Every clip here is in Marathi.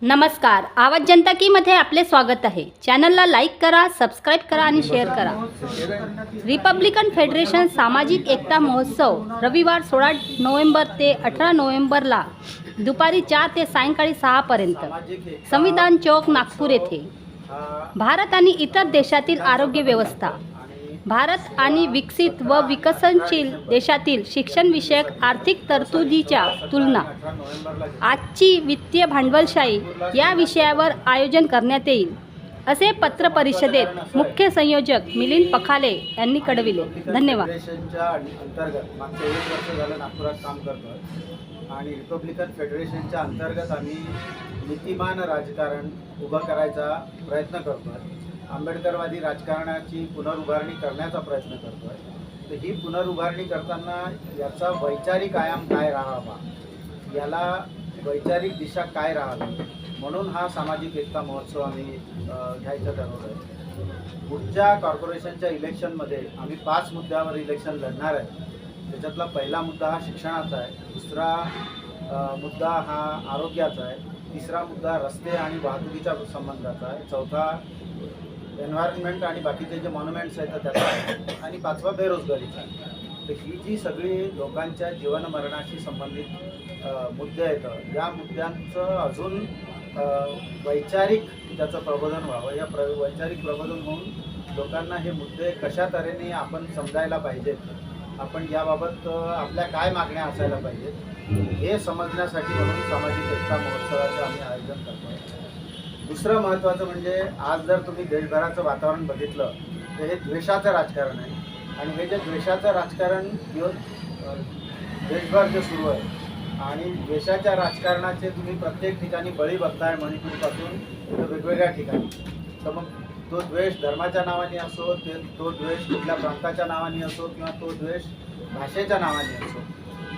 नमस्कार, आवाज जनता की मध्ये आपले स्वागत आहे. चॅनलला लाईक करा, सबस्क्राईब करा आणि शेअर करा. रिपब्लिकन फेडरेशन सामाजिक एकता महोत्सव रविवार 16 नोव्हेंबर ते 18 नोव्हेंबरला दुपारी 4 ते सायंकाळी 6 पर्यंत संविधान चौक नागपूर येथे. भारत आणि इतर देशातील आरोग्य व्यवस्था, भारत आणि विकसित व विकसनशील देशातील शिक्षणविषयक आर्थिक तरतुदीच्या तुलना, आजची वित्तीय भांडवलशाही या विषयावर आयोजन करण्यात येईल, असे पत्र परिषदेत मुख्य संयोजक मिलिंद पखाले यांनी कळविले. धन्यवाद. अंतर्गत मागच्या 1 वर्ष झालं नागपुरात काम करतो आणि रिपब्लिकन फेडरेशनच्या अंतर्गत आम्ही नीतिमान राजकारण उभं करायचा प्रयत्न करतो. आंबेडकरवादी राजकारणाची पुनरुभारणी करण्याचा प्रयत्न करतो आहे. तर ही पुनरुभारणी करताना याचा वैचारिक आयाम काय राहावा, याला वैचारिक दिशा काय राहावी, म्हणून हा सामाजिक एकता महोत्सव आम्ही घ्यायचा ठरवलं आहे. पुढच्या कॉर्पोरेशनच्या इलेक्शनमध्ये आम्ही 5 मुद्द्यावर इलेक्शन लढणार आहे. त्याच्यातला पहिला मुद्दा हा शिक्षणाचा आहे, दुसरा मुद्दा हा आरोग्याचा आहे, तिसरा मुद्दा रस्ते आणि वाहतुकीच्या संबंधाचा आहे, चौथा एन्व्हायरमेंट आणि बाकीचे जे मॉन्युमेंट्स आहेत त्याचा आहे, आणि 5वा बेरोजगारीचा आहे. तर ही जी सगळी लोकांच्या जीवनमरणाशी संबंधित मुद्दे आहेत, या मुद्द्यांचं अजून वैचारिक त्याचं प्रबोधन व्हावं. या वैचारिक प्रबोधन होऊन लोकांना हे मुद्दे कशा तऱ्हेने आपण समजायला पाहिजेत, आपण याबाबत आपल्या काय मागण्या असायला पाहिजेत, हे समजण्यासाठी म्हणून सामाजिक एकता महोत्सवाचं आम्ही आयोजन करतो आहे. दुसरं महत्त्वाचं म्हणजे आज जर तुम्ही देशभराचं वातावरण बघितलं तर हे द्वेषाचं राजकारण आहे. आणि हे जे द्वेषाचं राजकारण देशभर जे सुरू आहे आणि द्वेषाच्या राजकारणाचे तुम्ही प्रत्येक ठिकाणी बळी बघताय, मणिपूरपासून वेगवेगळ्या ठिकाणी. तर मग तो द्वेष धर्माच्या नावाने असो, तो द्वेष कुठल्या प्रांताच्या नावाने असो, किंवा तो द्वेष भाषेच्या नावाने असो,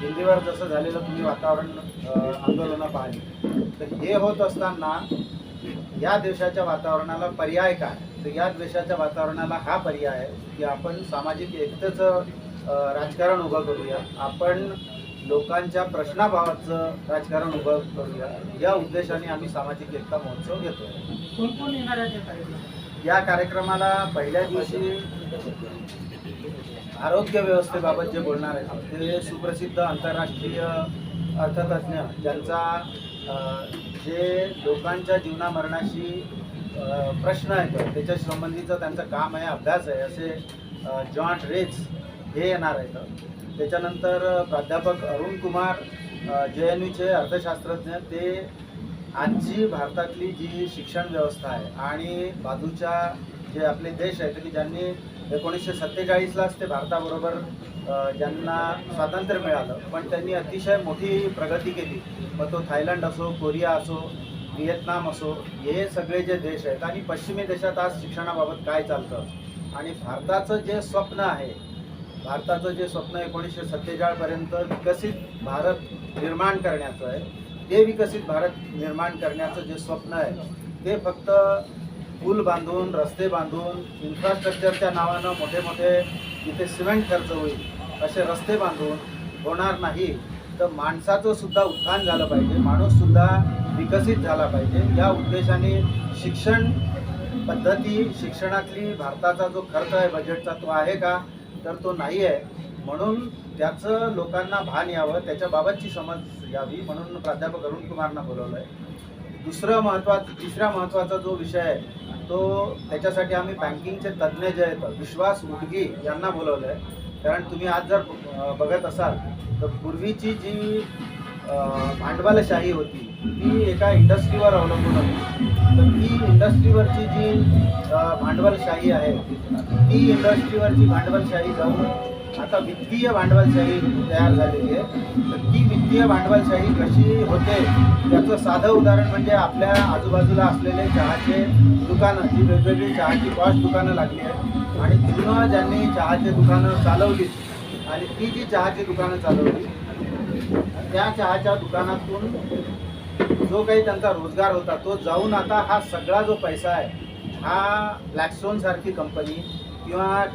दिल्लीवर जसं झालेलं तुम्ही वातावरण आंदोलनं पाहिली. तर हे होत असताना या देशाच्या वातावरणाला पर्याय काय? तर या देशाच्या वातावरणाला हा पर्याय आहे की आपण सामाजिक एकतेचं राजकारण उभं करूया, आपण लोकांच्या प्रश्नाभावाचं राजकारण उभं करूया. या उद्देशाने आम्ही सामाजिक एकता महोत्सव घेतो. कोण कोण येणार आहे या कार्यक्रमाला पहिल्या दिवशी आरोग्य व्यवस्थेबाबत जे बोलणार आहेत ते सुप्रसिद्ध आंतरराष्ट्रीय अर्थतज्ज्ञ, ज्यांचा जे लोकांच्या जीवनामरणाशी प्रश्न आहेत त्याच्याशी संबंधीचं त्यांचं काम आहे, अभ्यास आहे, असे जॉन रेज हे येणार आहेत. त्याच्यानंतर प्राध्यापक अरुण कुमार JNUचे अर्थशास्त्रज्ञ, ते आजची भारतातली जी शिक्षण व्यवस्था आहे आणि बाजूच्या जे आपले देश आहेत की ज्यांनी 1947लाच ते भारताबरोबर ज्यांना स्वातंत्र्य मिळालं, पण त्यांनी अतिशय मोठी प्रगती केली. मग तो थायलंड असो, कोरिया असो, व्हिएतनाम असो, हे सगळे जे देश आहेत. आणि पश्चिमी देशात आज शिक्षणाबाबत काय चालतं आणि भारताचं जे स्वप्न आहे, भारताचं जे स्वप्न 1947पर्यंत विकसित भारत निर्माण करण्याचं आहे, ते विकसित भारत निर्माण करण्याचं जे स्वप्न आहे ते फक्त पूल बांधून, रस्ते बांधून, इन्फ्रास्ट्रक्चरच्या नावानं मोठे मोठे जिथे सिमेंट खर्च होईल असे रस्ते बांधून होणार नाही. तर माणसाचं सुद्धा उत्थान झालं पाहिजे, माणूससुद्धा विकसित झाला पाहिजे. या उद्देशाने शिक्षण पद्धती, शिक्षणातली भारताचा जो खर्च आहे बजेटचा, तो आहे का? तर तो नाही आहे. म्हणून त्याचं लोकांना भान यावं, त्याच्याबाबतची समज यावी, म्हणून प्राध्यापक अरुण कुमारना बोलवलं आहे. तिसरा महत्त्वाचा जो विषय आहे तो त्याच्यासाठी आम्ही बँकिंगचे तज्ज्ञ जे आहेत विश्वास उडगी यांना बोलवलं आहे. कारण तुम्ही आज जर बघत असाल तर पूर्वीची जी भांडवलशाही होती ती एका इंडस्ट्रीवर अवलंबून होती. तर ती इंडस्ट्रीवरची जी भांडवलशाही आहे, ती इंडस्ट्रीवरची भांडवलशाही जाऊन आता वित्तीय भांडवलशाही तयार झालेली आहे. तर ती वित्तीय भांडवलशाही कशी होते याचं साधं उदाहरण म्हणजे आपल्या आजूबाजूला असलेले चहाचे दुकानं, जी वेगवेगळी चहाची पॉश दुकानं लागली आहेत आणि जुनं ज्यांनी चहाचे दुकानं चालवली आणि ती जी चहाची दुकानं चालवली त्या चहाच्या दुकानातून जो काही त्यांचा रोजगार होता तो जाऊन आता हा सगळा जो पैसा आहे हा ब्लॅकस्टोन सारखी कंपनी किंवा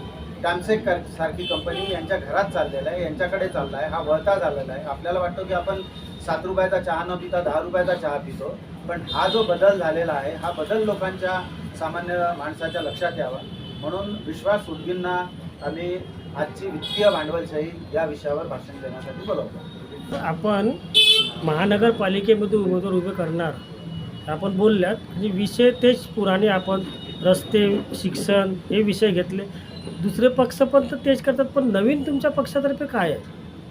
डॅमसेक सारखी कंपनी यांच्या घरात चाललेला आहे, यांच्याकडे चालला आहे, हा वळता झालेला आहे. आपल्याला वाटतं की आपण 7 रुपयाचा चहा न पिता 10 रुपयाचा चहा पितो, पण हा जो बदल झालेला आहे हा बदल लोकांच्या सामान्य माणसाच्या लक्षात यावा म्हणून विश्वास उदगींना आम्ही आजची वित्तीय भांडवलशाही या विषयावर भाषण देण्यासाठी बोलवतो. आपण महानगरपालिकेमध्ये उमेदवार उभे करणार आपण बोलल्यात आणि विषय तेच पुराणे आपण रस्ते शिक्षण हे विषय घेतले. दुसरे पक्ष पण तर तेच करतात, पण नवीन तुमच्या पक्षातर्फे काय आहे?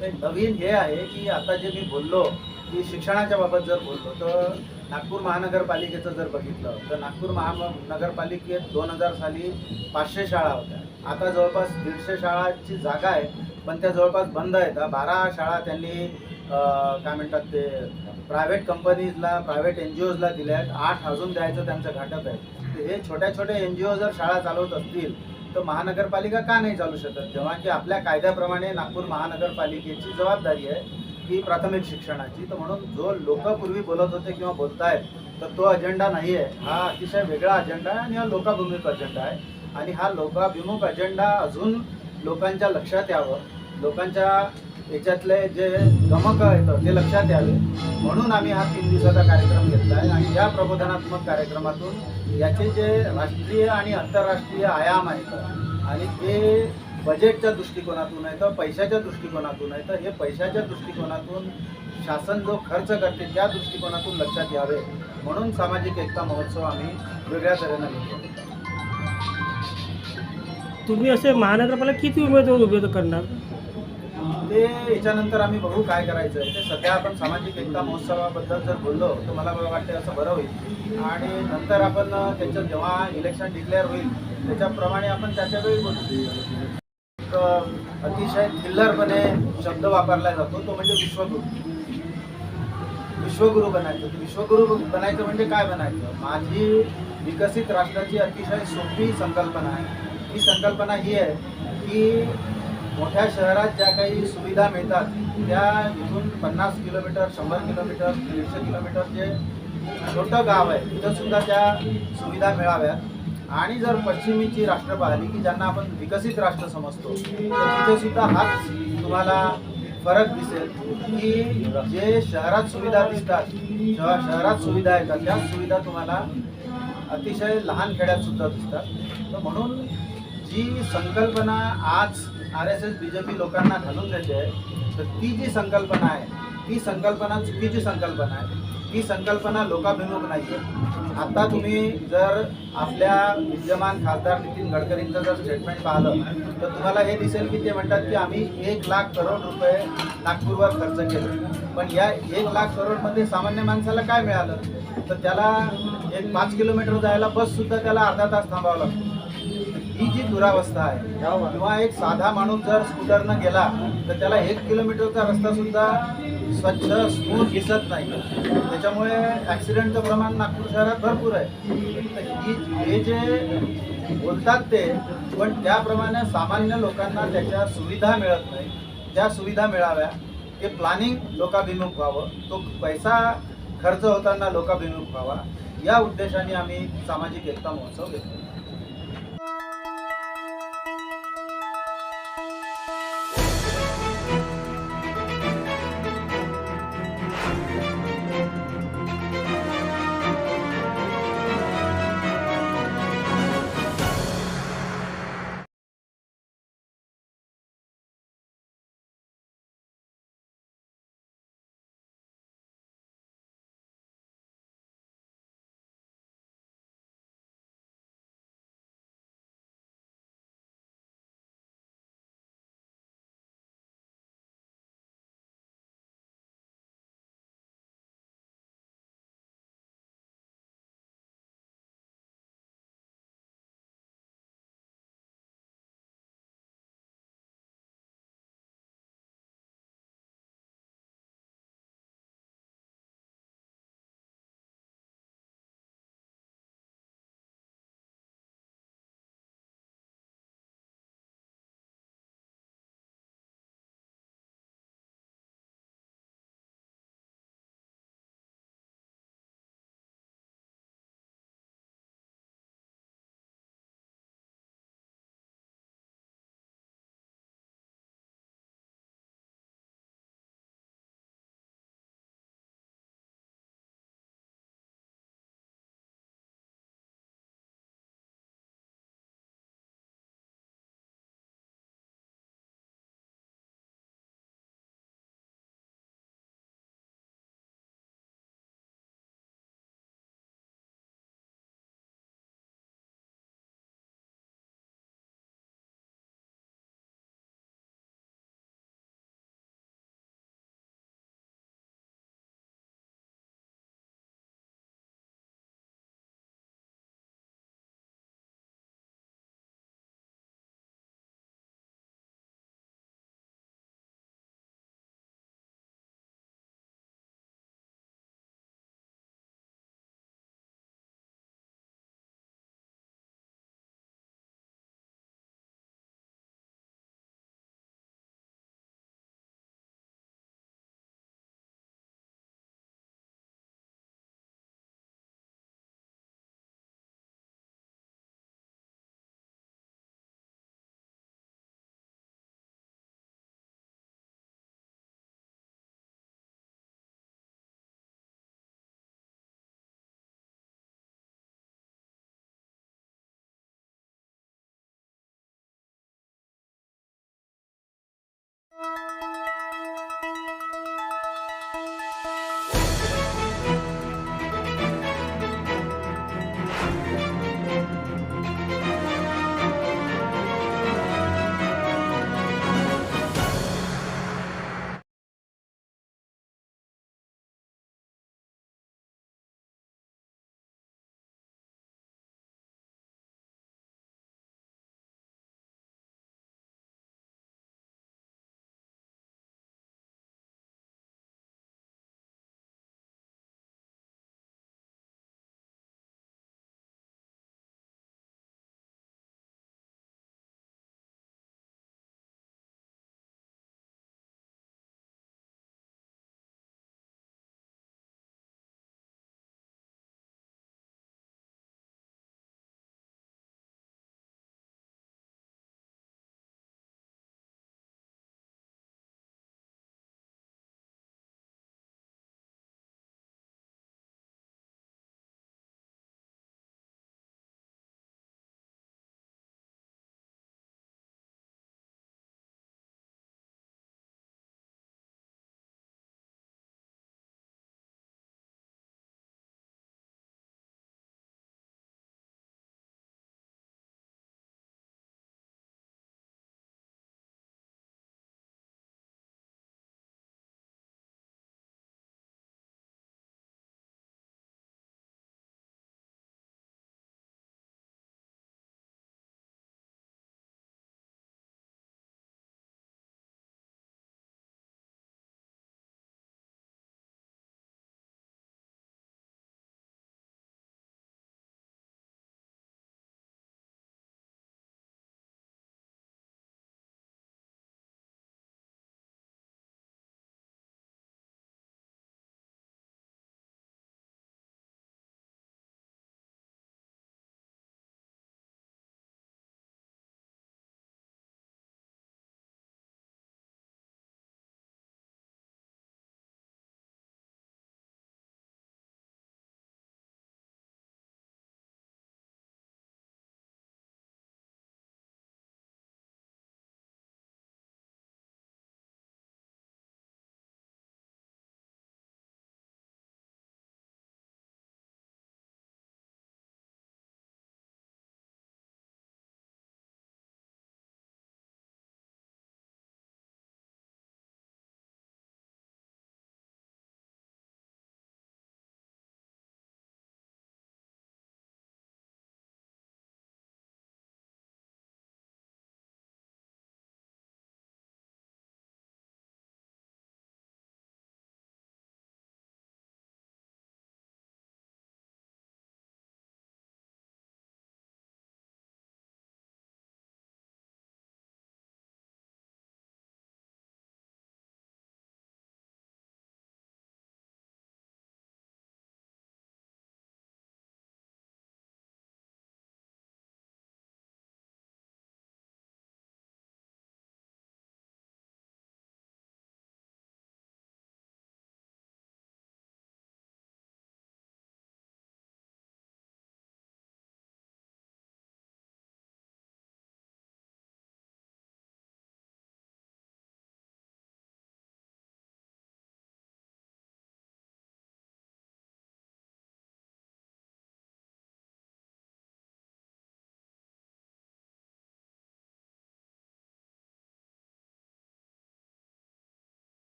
ते नवीन हे आहे की आता जे मी बोललो की शिक्षणाच्या बाबत जर बोललो तर नागपूर महानगरपालिकेचं जर बघितलं तर नागपूर महानगरपालिकेत 2000 साली 500 शाळा होत्या. आता जवळपास 150 शाळांची जागा आहे, पण त्या जवळपास बंद आहेत. 12 शाळा त्यांनी काय म्हणतात ते प्रायव्हेट कंपनीजला प्रायव्हेट NGOजला दिल्या आहेत. 8 अजून द्यायचं त्यांचं घाटत आहे. तर हे छोट्या छोट्या NGO जर शाळा चालवत असतील तर महानगरपालिका का नाही चालू शकत, जेव्हा की आपल्या कायद्याप्रमाणे नागपूर महानगरपालिकेची जबाबदारी आहे की प्राथमिक शिक्षणाची. तर म्हणून जो लोक पूर्वी बोलत होते किंवा बोलतायत तर तो अजेंडा नाही आहे, हा अतिशय वेगळा अजेंडा आहे आणि हा लोकाभिमुख अजेंडा आहे. आणि हा लोकाभिमुख अजेंडा अजून लोकांच्या लक्षात यावं, लोकांच्या याच्यातले जे गमक येतं ते लक्षात यावे म्हणून आम्ही हा 3 दिवसाचा कार्यक्रम घेतला आहे. आणि या प्रबोधनात्मक कार्यक्रमातून याचे जे राष्ट्रीय आणि आंतरराष्ट्रीय आयाम आहेत आणि ते बजेटच्या दृष्टिकोनातून आहे तर पैशाच्या दृष्टिकोनातून आहे तर हे पैशाच्या दृष्टिकोनातून शासन जो खर्च करते त्या दृष्टिकोनातून लक्षात यावे म्हणून सामाजिक एकता महोत्सव आम्ही वेगळ्या तऱ्हेनं घेतो. तुम्ही असे महानगरपालिका किती उमेदवार उभे करणार? ते याच्यानंतर आम्ही बघू काय करायचं आहे. ते सध्या आपण सामाजिक एकता महोत्सवाबद्दल जर बोललो तर मला वाटते असं बरं होईल आणि नंतर आपण त्याच्यात जेव्हा इलेक्शन डिक्लेअर होईल त्याच्याप्रमाणे आपण त्याच्या वेळी बोलू. एक अतिशय थिल्लरपणे शब्द वापरला जातो तो म्हणजे विश्वगुरू. विश्वगुरू बनायचं. विश्वगुरू बनायचं म्हणजे काय बनायचं? माझी विकसित राष्ट्राची अतिशय सोपी संकल्पना आहे. ही संकल्पना ही आहे की मोठ्या शहरात ज्या काही सुविधा मिळतात त्या इथून 50 किलोमीटर 100 किलोमीटर 150 किलोमीटर जे छोटं गाव आहे तिथं सुद्धा त्या सुविधा मिळाव्यात. आणि जर पश्चिमेची राष्ट्र पाहिली की ज्यांना आपण विकसित राष्ट्र समजतो तर तिथे सुद्धा हाच तुम्हाला फरक दिसेल की जे शहरात सुविधा दिसतात शहरात सुविधा येतात त्या सुविधा तुम्हाला अतिशय लहान खेड्यात सुद्धा दिसतात. तर म्हणून जी संकल्पना आज RSS BJP लोकांना घालून देते तर ती जी संकल्पना आहे ती संकल्पना चुकीची संकल्पना आहे. ही संकल्पना लोकाभिमुख नाही आहे. आता तुम्ही जर आपल्या विद्यमान खासदार नितीन गडकरींचं जर स्टेटमेंट पाहिलं तर तुम्हाला हे दिसेल की ते म्हणतात की आम्ही 1 लाख करोड रुपये नागपूरवर खर्च केले. पण या 1 लाख करोडमध्ये सामान्य माणसाला काय मिळालं तर त्याला एक 5 किलोमीटर जायला बससुद्धा त्याला अर्धा तास थांबावं लागतं. ही जी दुरावस्था आहे किंवा एक साधा माणूस जर स्कूटरनं गेला तर त्याला 1 किलोमीटरचा रस्ता सुद्धा स्वच्छ स्मूथ दिसत नाही. त्याच्यामुळे ॲक्सिडेंटचं प्रमाण नागपूर शहरात भरपूर आहे. तर हे जे बोलतात ते पण त्याप्रमाणे सामान्य लोकांना त्याच्या सुविधा मिळत नाही. त्या सुविधा मिळाव्या ते प्लॅनिंग लोकाभिमुख व्हावं, तो पैसा खर्च होताना लोकाभिमुख व्हावा या उद्देशाने आम्ही सामाजिक एकता महोत्सव घेतो.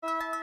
आहे